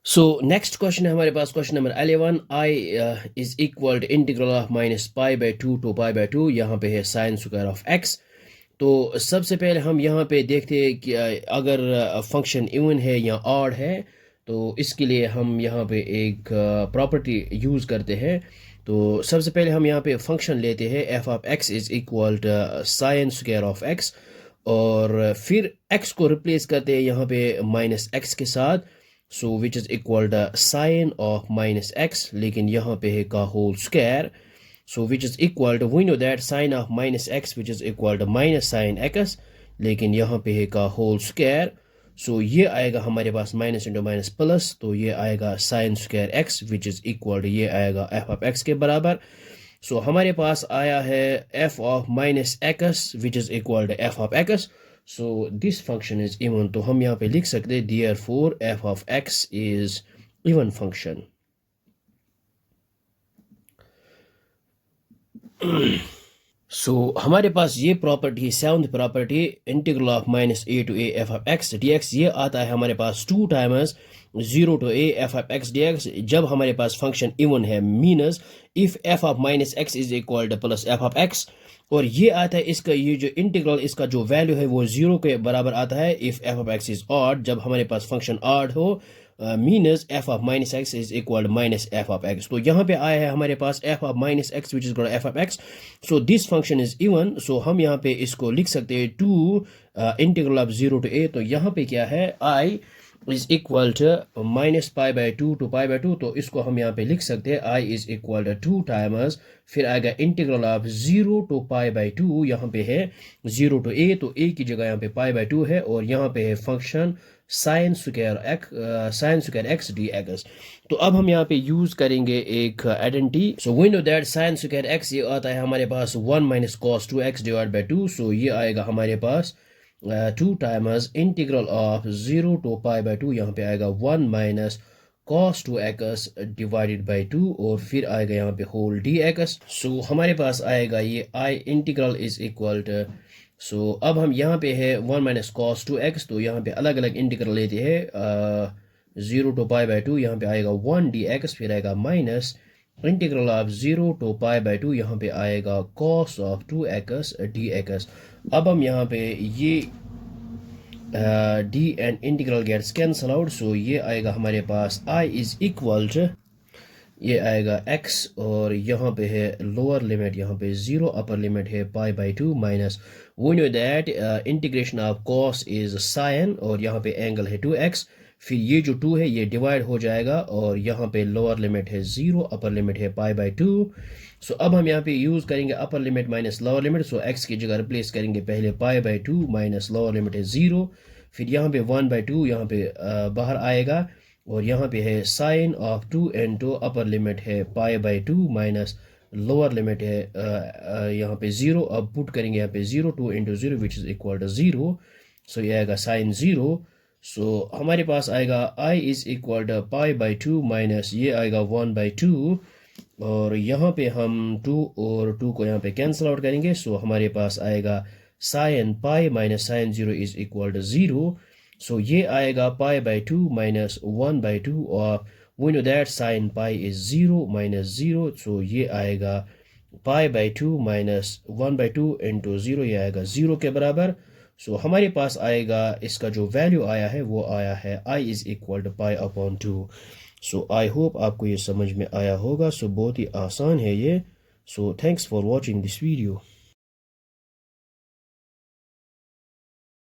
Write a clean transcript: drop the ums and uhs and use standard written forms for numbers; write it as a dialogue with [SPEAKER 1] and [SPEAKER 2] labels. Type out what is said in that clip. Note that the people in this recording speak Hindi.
[SPEAKER 1] सो नेक्स्ट क्वेश्चन है हमारे पास question number 11 I is equal to integral of minus pi by two to pi by two, यहाँ पे है साइन स्क्वायर ऑफ एक्स। तो सबसे पहले हम यहाँ पे देखते हैं कि अगर फंक्शन इवन है या ऑड है, तो इसके लिए हम यहाँ पे एक प्रॉपर्टी यूज़ करते हैं। तो सबसे पहले हम यहाँ पे फंक्शन लेते हैं f of x is equal to sine square of x, और फिर एक्स को रिप्लेस करते हैं यहाँ पे माइनस एक्स के साथ। So which is equal to sine of minus X, लेकिन यहाँ पे है का whole square. So which is equal to, we know that sine of minus x which is equal to minus sine x, लेकिन यहाँ पे है का होल स्क्वायर। सो ये आएगा हमारे पास माइनस इंटू माइनस प्लस, तो ये आएगा sine square x which is equal to, ये आएगा f ऑफ x के बराबर। सो हमारे पास आया है f of minus x which is equal to f of x। So this function is even, तो हम यहाँ पे लिख सकते हैं therefore f of x is even function. सो हमारे पास ये property, seventh property, integral of minus a to a f of x d x, ये आता है हमारे पास 2 times 0 to a f of x d x जब हमारे पास फंक्शन इवन है, मीनस if f of minus x is equal two plus F of x. और ये आता है इसका, ये जो इंटीग्रल, इसका जो वैल्यू है वो 0 के बराबर आता है if f of x is odd, जब हमारे पास फंक्शन ऑड हो, minus f of minus x is equal minus f of x. तो यहाँ पे आया है हमारे पास f of minus x which is equal f of x. So this function is even, so हम यहाँ पे इसको लिख सकते हैं two integral of 0 to a. तो यहाँ पे क्या है, I is equal to minus pi by two to pi by two, तो इसको हम यहाँ पे लिख सकते हैं I is equal to 2 times, फिर आएगा integral of 0 to pi by two, यहाँ पे है 0 टू ए, तो ए की जगह यहाँ पे पाई बाई टू है, और यहाँ पे है function sine square x d x. तो अब हम यहाँ पे यूज करेंगे एक identity. So we know that sine square x ये आता है हमारे पास 1 minus cos 2x divide by 2। So ये आएगा हमारे पास 2 times integral of 0 to pi by 2, यहाँ पे आएगा 1 minus cos 2x divided by 2, और फिर आएगा यहाँ पे होल dx। सो हमारे पास आएगा ये आई इंटीग्रल इज इक्वल टू, सो अब हम यहाँ पे है 1 माइनस कॉस 2x, तो यहाँ पे अलग अलग इंटीग्रल लेते हैं 0 टू पाई बाई 2, यहाँ पे आएगा 1 dx, फिर आएगा minus integral of 0 to pi by 2, यहाँ पे आएगा cos ऑफ 2x dx। अब हम यहाँ पे ये d and integral gets cancel out, so ये आएगा हमारे पास आई इज इक्वल टू, ये आएगा x, और यहाँ पे है लोअर लिमिट यहाँ पे 0, अपर लिमिट है pi by 2 minus, we know that integration of cos is sine, और यहाँ पे एंगल है 2x, फिर ये जो 2 है ये डिवाइड हो जाएगा, और यहाँ पे लोअर लिमिट है 0, अपर लिमिट है पाई बाई 2। सो अब हम यहाँ पे यूज़ करेंगे upper limit minus lower limit. So x की जगह रिप्लेस करेंगे पहले pi by 2 minus lower limit है 0, फिर यहाँ पे 1 बाई 2 यहाँ पे बाहर आएगा, और यहाँ पे है sine of 2 into upper limit है pi by 2 minus lower limit है यहाँ पे 0। अब पुट करेंगे यहाँ पे 0, 2 into 0 which is equal to 0। So ये आएगा साइन 0। सो हमारे पास आएगा I is equal to pi by 2 minus, ये आएगा 1 बाई 2, और यहाँ पे हम 2 और 2 को यहाँ पे कैंसिल आउट करेंगे। सो हमारे पास आएगा sine pi minus sine 0 is equal to 0। So ये आएगा पाई बाई 2 माइनस 1 बाई 2, और we know that sine pi is 0 minus 0। So ये आएगा pi by 2 minus 1 by 2 into 0, ये आएगा 0 के बराबर। सो हमारे पास आएगा, इसका जो वैल्यू आया है वो आया है I is equal to pi upon 2। So I hope आपको ये समझ में आया होगा। सो बहुत ही आसान है ये। So thanks for watching this video.